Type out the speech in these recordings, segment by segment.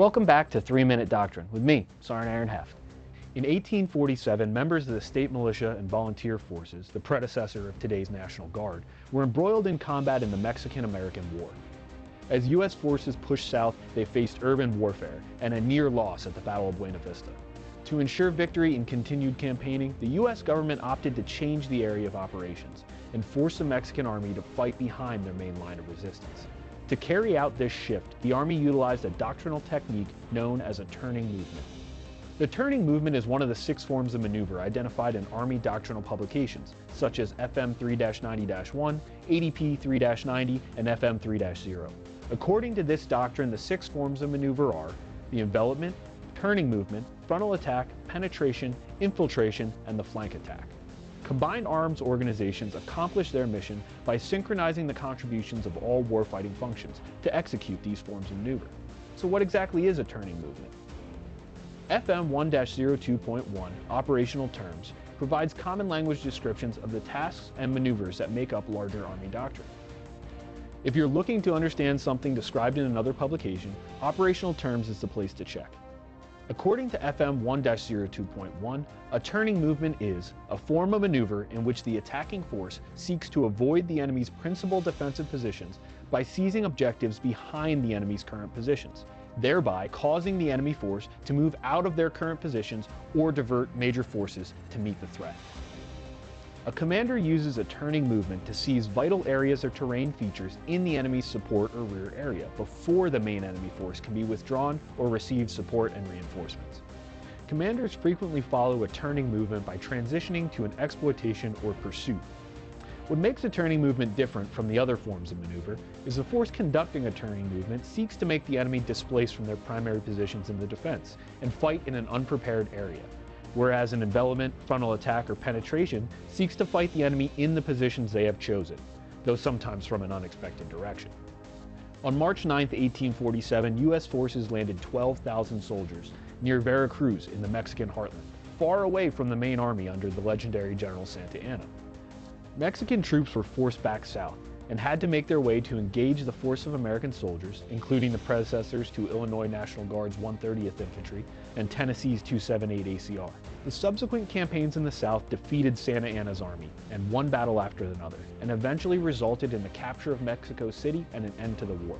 Welcome back to 3-Minute Doctrine with me, Sergeant Aaron Heft. In 1847, members of the state militia and volunteer forces, the predecessor of today's National Guard, were embroiled in combat in the Mexican-American War. As U.S. forces pushed south, they faced urban warfare and a near loss at the Battle of Buena Vista. To ensure victory in continued campaigning, the U.S. government opted to change the area of operations and force the Mexican army to fight behind their main line of resistance. To carry out this shift, the Army utilized a doctrinal technique known as a turning movement. The turning movement is one of the 6 forms of maneuver identified in Army doctrinal publications, such as FM 3-90-1, ADP 3-90, and FM 3-0. According to this doctrine, the 6 forms of maneuver are the envelopment, turning movement, frontal attack, penetration, infiltration, and the flank attack. Combined arms organizations accomplish their mission by synchronizing the contributions of all warfighting functions to execute these forms of maneuver. So what exactly is a turning movement? FM 1-02.1, Operational Terms, provides common language descriptions of the tasks and maneuvers that make up larger Army doctrine. If you're looking to understand something described in another publication, Operational Terms is the place to check. According to FM 1-02.1, a turning movement is a form of maneuver in which the attacking force seeks to avoid the enemy's principal defensive positions by seizing objectives behind the enemy's current positions, thereby causing the enemy force to move out of their current positions or divert major forces to meet the threat. A commander uses a turning movement to seize vital areas or terrain features in the enemy's support or rear area before the main enemy force can be withdrawn or receive support and reinforcements. Commanders frequently follow a turning movement by transitioning to an exploitation or pursuit. What makes a turning movement different from the other forms of maneuver is the force conducting a turning movement seeks to make the enemy displace from their primary positions in the defense and fight in an unprepared area, whereas an envelopment, frontal attack, or penetration seeks to fight the enemy in the positions they have chosen, though sometimes from an unexpected direction. On March 9, 1847, U.S. forces landed 12,000 soldiers near Veracruz in the Mexican heartland, far away from the main army under the legendary General Santa Anna. Mexican troops were forced back south and had to make their way to engage the force of American soldiers, including the predecessors to Illinois National Guard's 130th Infantry and Tennessee's 278 ACR. The subsequent campaigns in the South defeated Santa Anna's army, and one battle after another, and eventually resulted in the capture of Mexico City and an end to the war.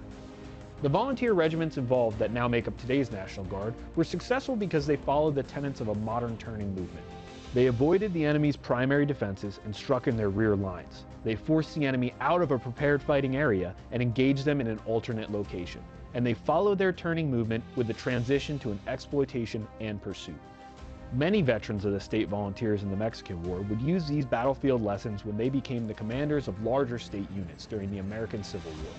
The volunteer regiments involved that now make up today's National Guard were successful because they followed the tenets of a modern turning movement. They avoided the enemy's primary defenses and struck in their rear lines. They forced the enemy out of a prepared fighting area and engaged them in an alternate location. And they followed their turning movement with the transition to an exploitation and pursuit. Many veterans of the state volunteers in the Mexican War would use these battlefield lessons when they became the commanders of larger state units during the American Civil War.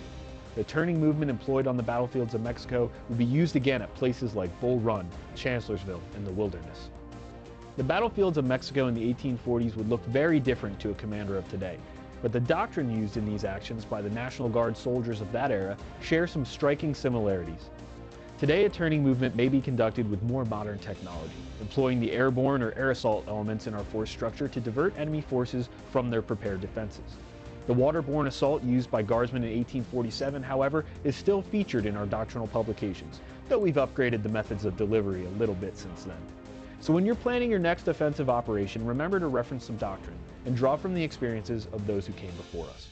The turning movement employed on the battlefields of Mexico would be used again at places like Bull Run, Chancellorsville, and the Wilderness. The battlefields of Mexico in the 1840s would look very different to a commander of today, but the doctrine used in these actions by the National Guard soldiers of that era share some striking similarities. Today, a turning movement may be conducted with more modern technology, employing the airborne or air assault elements in our force structure to divert enemy forces from their prepared defenses. The waterborne assault used by Guardsmen in 1847, however, is still featured in our doctrinal publications, though we've upgraded the methods of delivery a little bit since then. So when you're planning your next offensive operation, remember to reference some doctrine and draw from the experiences of those who came before us.